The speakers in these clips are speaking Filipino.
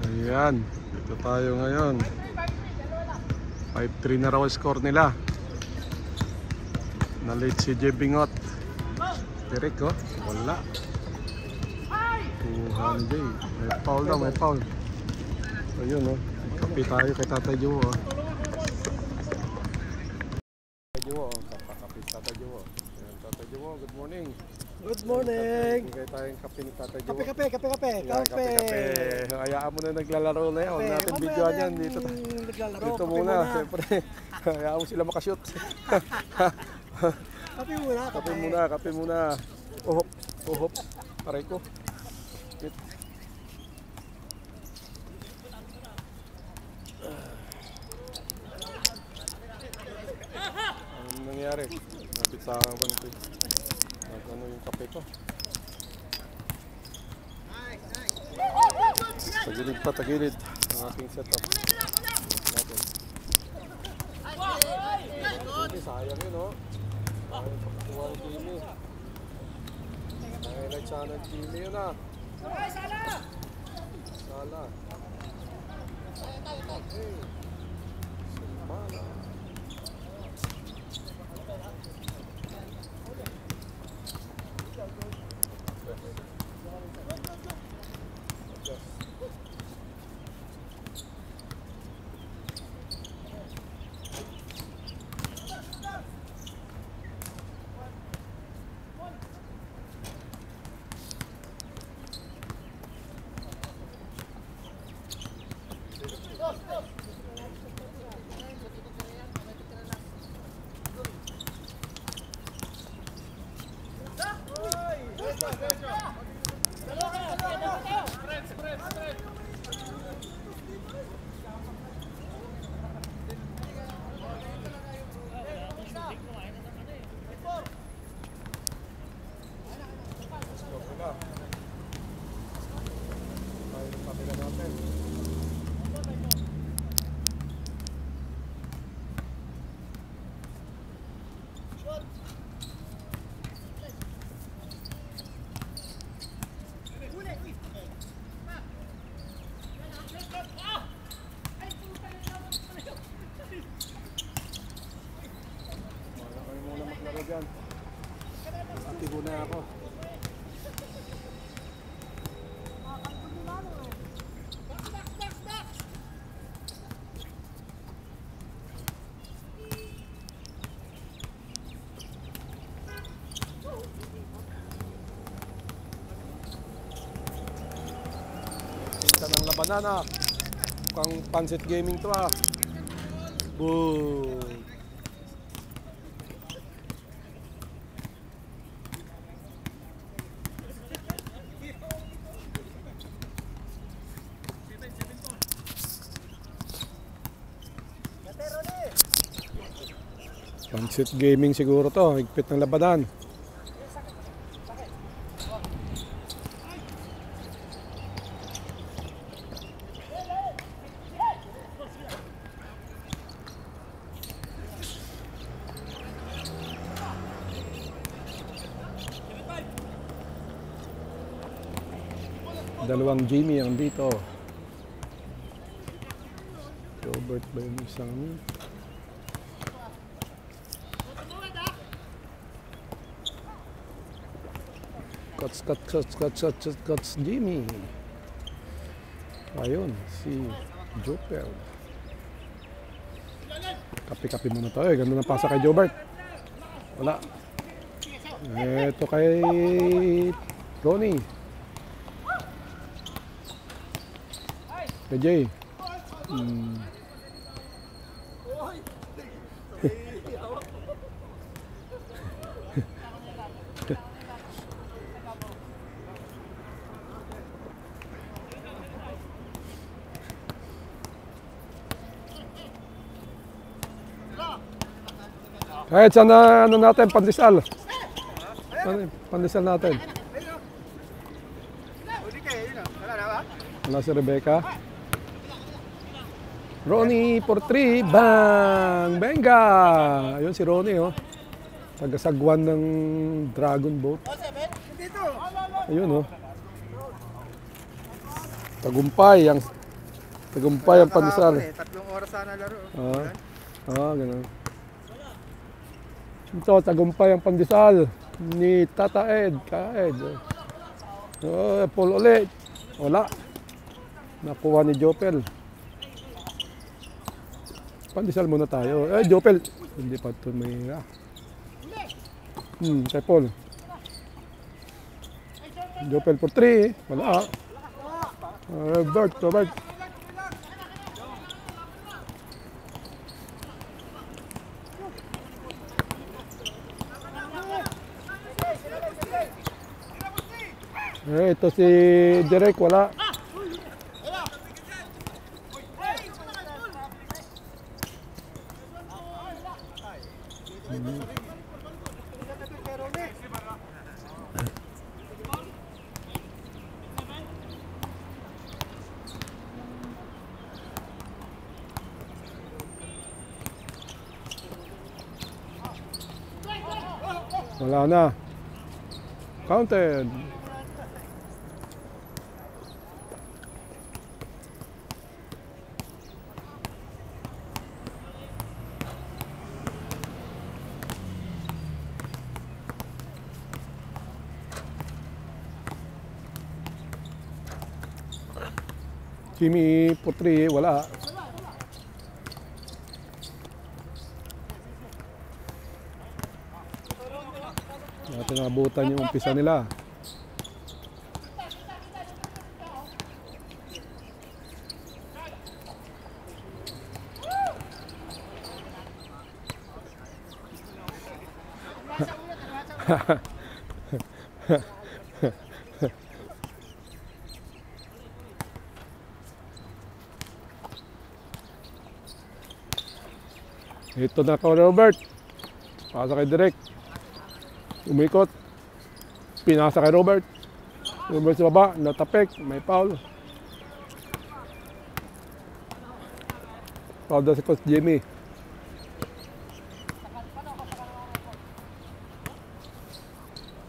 Ayan, dito tayo ngayon. 5-3 na raw score nila. Na-late si J. Bingot. Direk oh, wala. 200. May foul daw, may foul. Ayun oh, kapi tayo kay Tatay Joe oh. Tatay Joe oh, kapakapi Tatay Joe oh. Ayan, Tatay Joe, good morning. Good morning! Bigay tayong kape ni Tatay Joe. Kape! Kape! Hayaan mo na naglalaro na yan. Huwag natin videoan yan. Dito muna, siyempre. Hayaan mo sila makashoot. Kape muna. Uhop. Aray ko. Anong nangyari? Napit sa akin ko nito. Ano yung kape ko? Tagilid ang aking setup natin. Sayang yun oh. Sayang pagkuha ng Jimmy. Nahilag siya ng Jimmy yun ah. Sala. Okay. Sumala. Aktibo na ako. Pinta ng labanan ah. Mukhang Pansit Gaming to ah. Boom! Pansit Gaming siguro to, higpit ng labanan. Dalawang Jimmy ang dito. Robert ba yung isang Cuts Jimmy. Ayun, si Joper. Kapi-kapi muna tayo. Ganda ng pasa kay Jobert. Wala. Ito kay Ronnie. Kay Jay. Kahit sana ano natin, pandesal. Ano, pandesal natin. Wala si Rebecca. Ronnie for 3. Bang! Benga! Ayun si Ronnie oh. Tagasagwan ng Dragon Boat. Ayun oh. Tagumpay ang Tagumpay ang pandesal. Tatlong oras sana laro. Ganun. Ito, tagumpay ang pandesal ni Tata Ed. Ka-Ed. Paul ulit. Wala. Nakuha ni Jopel. Pandesal muna tayo. Jopel. Hindi pa ito may... kay Paul. Jopel for 3. Wala. Robert. Ito si Derek, wala. Wala na. Counted. Jimmy Putri, wala. Natin nabutan yung umpisa nila. Ito na ko, Robert. Pasa kay Direk. Umikot. Pinasa kay Robert. Robert sa baba. Natapik. May foul. Foul daw si Coach Jimmy.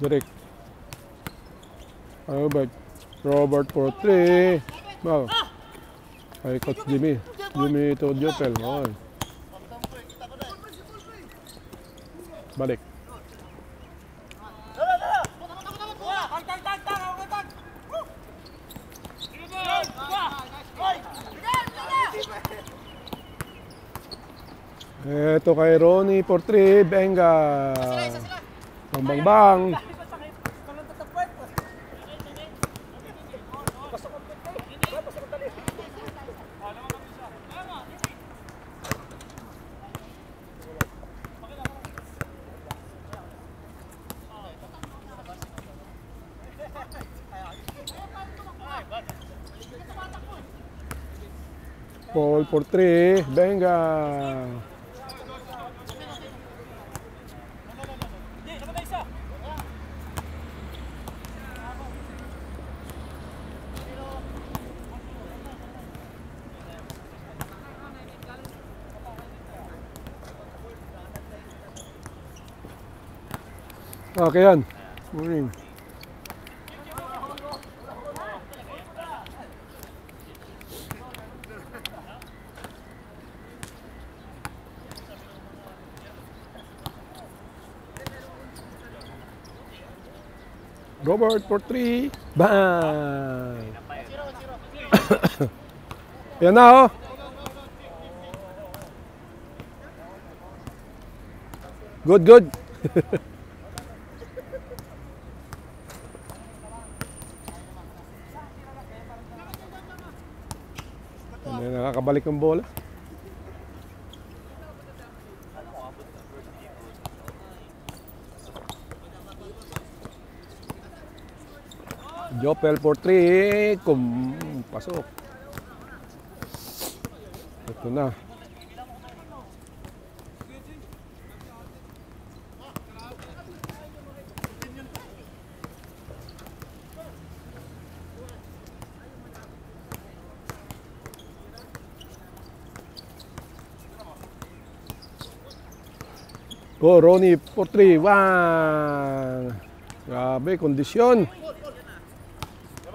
Direk. Robert. Robert for 3. Wow. Kay Coach Jimmy. Jimmy to Jopel. Okay. Balik. Ito kay Ronnie for 3. Benga. Bang. Paul for 3. Benga. Okay yan. Morning. Robert for 3. Bang! Yan na, oh. Good. Hindi nakakabalik ng bola. Jopel for 3. Pasok. Ito na. Oh, Ronnie for 3. Wow! Grabe, kondisyon.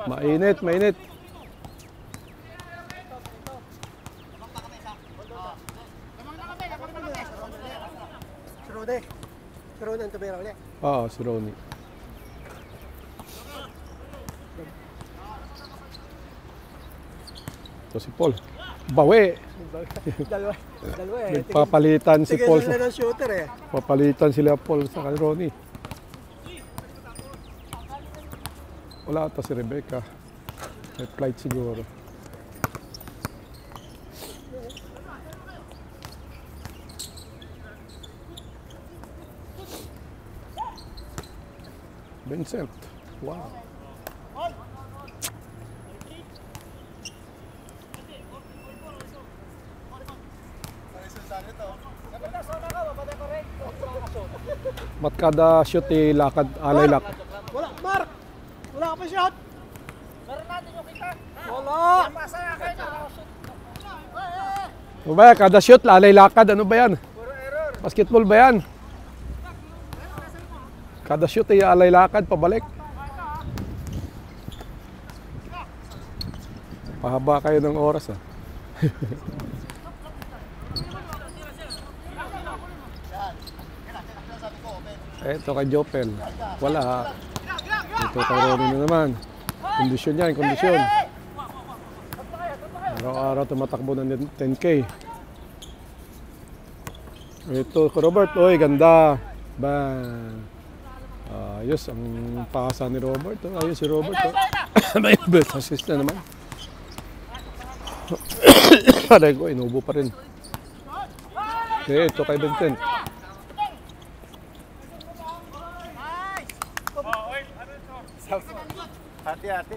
Mainit. Rode. Si Rode ang tumira ulit. Oo, si Ronnie. Ito si Paul. Bawi! Dalawa eh. Nagpapalitan si Tigil Paul. sila ng shooter eh. Papalitan sila Paul sa kay Ronnie. Wala ata si Rebecca. May flight siguro. Vincent. Wow. Mat kada shoot lakad alay lak. Wala, Mark! Wala ka pa shot! Meron natin yung kita. Wala! Pasa na kayo na. Ano ba yan? Kada shoot alay lakad, ano ba yan? Basketball ba yan? Kada shoot alay lakad pabalik. Pahaba kayo ng oras ah. Ito kay Jopel. Wala. Ito kay Ronnie na naman. Kondisyon yan, kondisyon. Araw-araw tumatakbo ng 10K. Ito kay Robert. Oy, ganda. Bang. Ayos ang pakasa ni Robert. Ayos si Robert. May best assist na naman. Aray ko, inubo pa rin. Okay, ito kay Vincent. Hati-hati.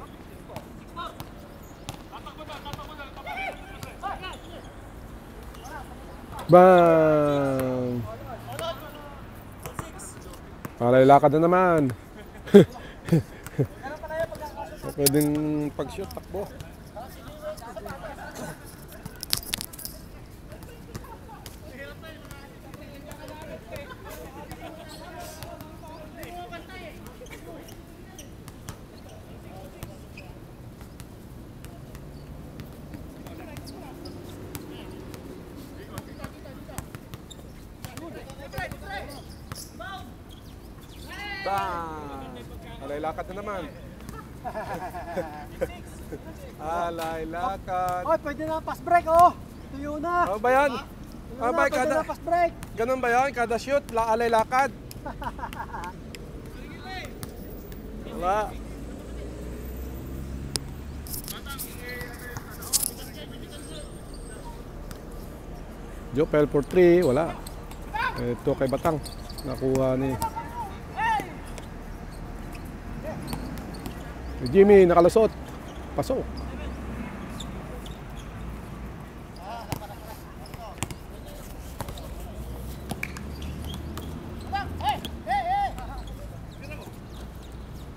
Bang! Alay lakad na naman. Pwedeng pag-shoot, takbo. Bang! Alay lakad na naman. Alay lakad. Oy, pwede na pass break oh! Tuyo na! Ano ba yan? Tuyo Ano na, ba pwede kada? na pass break! Ganun ba yan? Kada shoot, alay lakad. Wala. Jopel for 3, wala. Ito kay Batang. Nakuha ni Jimmy, nakalusot. Pasok.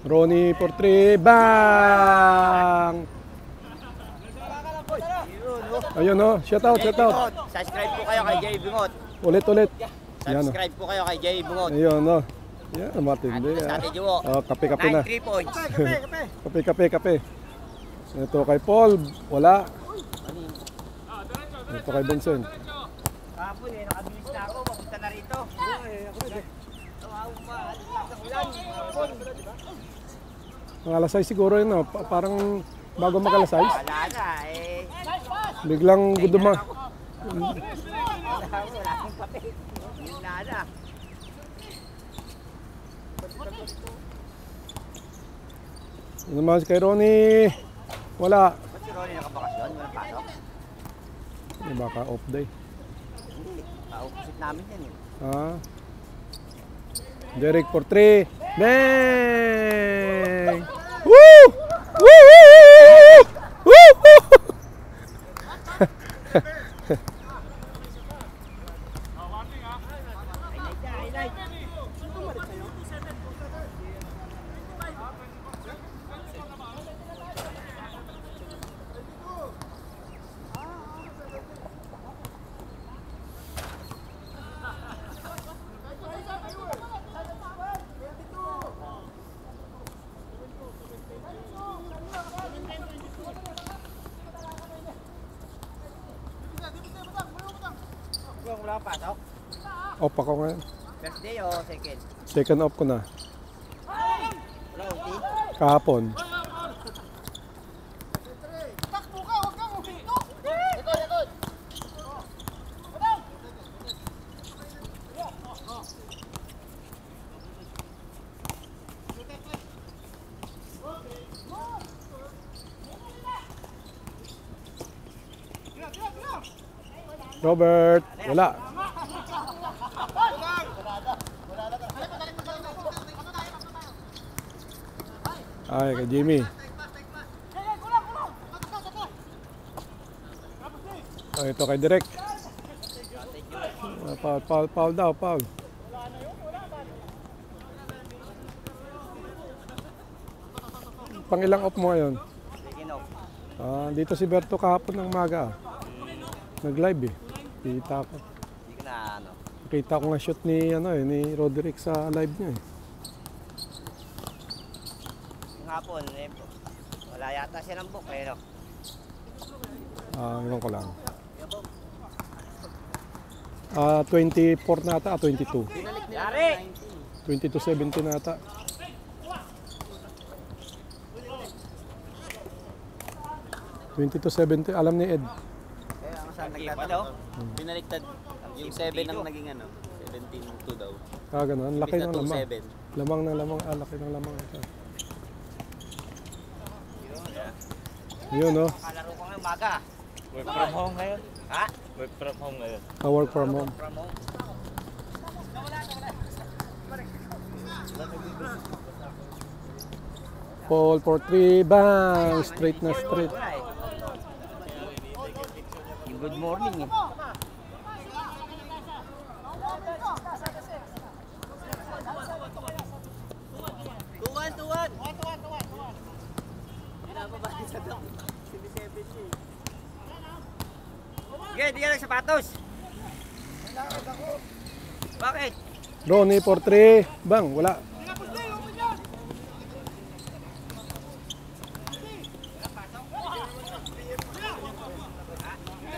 Ronnie for 3. Bang! Ayun no, shout out, shout out. Subscribe po kayo kay Jay Bungot. Ulit. Yan no. Subscribe po kayo kay Jay Bungot. Ayun no. Yan, matindi. Sa atin Juwo. Oh, kape-kape na. 93 points. Kape. Ito kay Paul, wala. Ito kay Vincent. Kapon eh, nakabilis na ako. Mapunta na rito. Ang alas 6 siguro yun, no? Parang bago mag-alas 6. Wala na eh. Biglang guduma. Wala akong kape. Wala na. Ano naman kay Ronnie? Wala. Ba't si Ronnie nakabakasyon? Walang pasok? Baka off day. Hindi. Paupusit namin yan eh. Derek for 3. Bang! Woo! Woo! Woo! Woo! Wala pasok? Off ako ngayon. First day o second? Second off ko na. Wala, OT? Kahapon. Robert, wala. Ay, kay Jimmy. Oh, ito kay Direk. Foul daw, foul. Pang ilang off mo ngayon? Second off. Dito si Berto kahapon ng maga. Nag-live eh. Kita ko. Hindi ko na ano. Nakita ko nga shoot ni ni Roderick sa live niya eh. Yung hapon, wala yata siya ng book eh, no? Iwan ko lang. 24 na ata, 22. Yari! 22-17 na ata. 22-17, alam ni Ed. Saan nagtatanong? Binaliktad. Yung 7 ang naging ano, 17-2 daw. Ganun. Laki ng lamang. 2-7. Lamang ng lamang. Laki ng lamang. Ito. Yun, no? Kalaro ko ngayong maga. Work from home ngayon? Ha? Work from home ngayon. Work from home. From home. Paul for 3, bang! Straight na straight. Wala eh. Yung good morning eh. Sige, di ka nagsapatos. Bakit? Ronnie for 3, bang! Wala.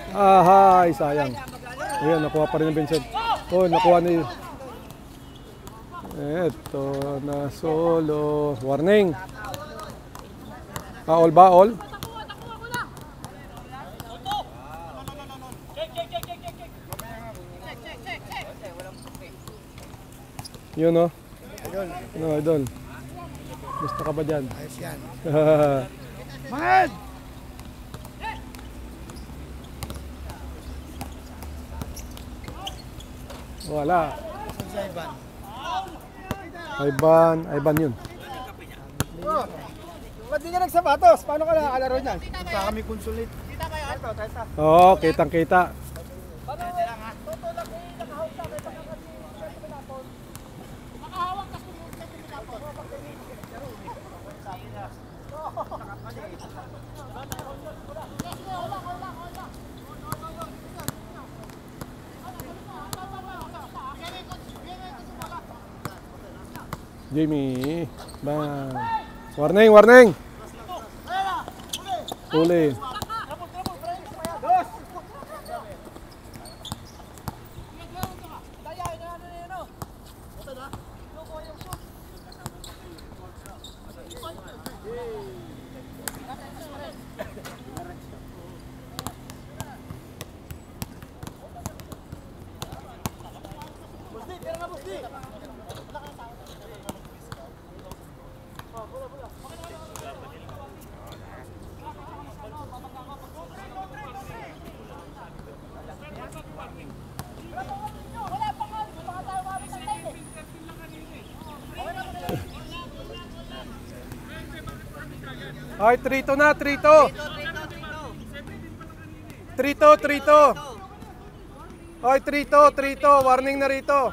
Ahay, sayang. Ayun, nakuha pa rin ng Vincent. Oh, nakuha ni... Eto na solo. Warning. All ba? All? Yun, no? No, idol. Gusto ka ba dyan? Ayos yan. Man! Wala. Ivan yun. Ba't di ka nagsapatos? Paano ka nakakalaro niyan? Baka kami consulate. Oo, kitang-kita. Jamie, bang. Warning, warning. Huli. Ay, 3-2 na, 3-2. 3-2, 3-2. Ay, 3-2, 3-2. Warning na rito.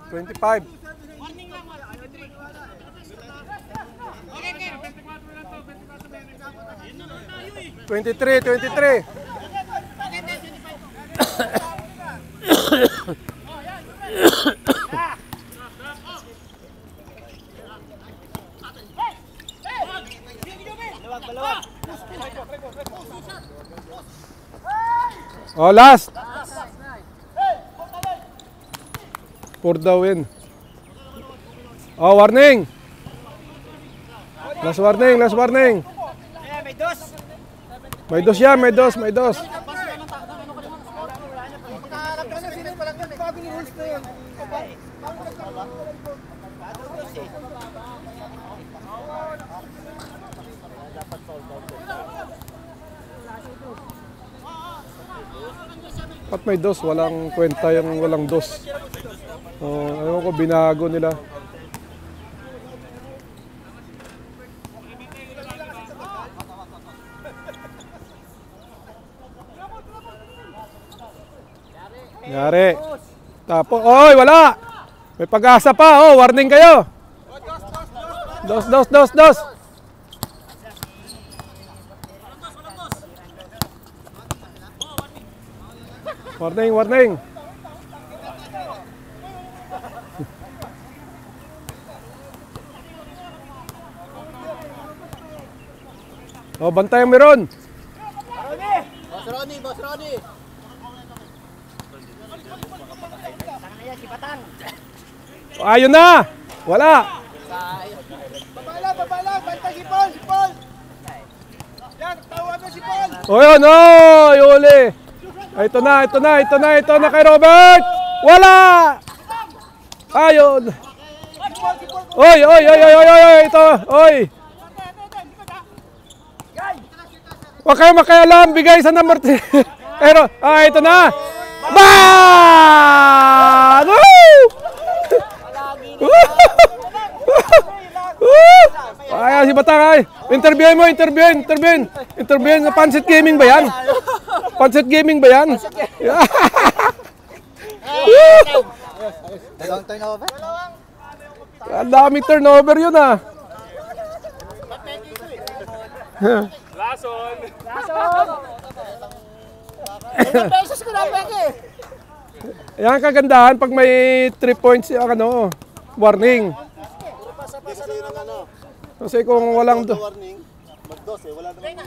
$25. 23, 23. Oh, last. For the win. Oh, warning. Last warning, last warning. Eh, may dos. May dos yan, may dos, may dos. Pat may dos, walang kwenta yung walang dos. Oh, ano ko, binago nila. Yari. Tapo. Oy, wala. May pag-asa pa. Oh, warning kayo. Dos, dos, dos, dos. Warning, warning. Oh, bantay ang meron. Boss Ronnie, Boss Ronnie. Ayun na. Wala. Babala, bantay si Paul, si Paul. Yan, tawag mo si Paul. O yun, oh, yuli. Ito na, ito na, ito na, ito na kay Robert. Wala. Ayun. Oy, oy, oy, oy, oy, oy, ito, oy. Huwag kayo makialam, bigay sa number 3. Pero, ito na. Ban! Woo! Ay, si Batang ay. Interviewin mo, interviewin, interviewin. Interviewin, Pansit Gaming ba yan? Pansit Gaming ba yan? Dalawang turnover? Ang daming turnover yun ah. Ilang beses ko na peke. Yan kagandahan pag may 3 points yung ano, warning. Kasi kung walang Warning, mag-dos eh, wala naman.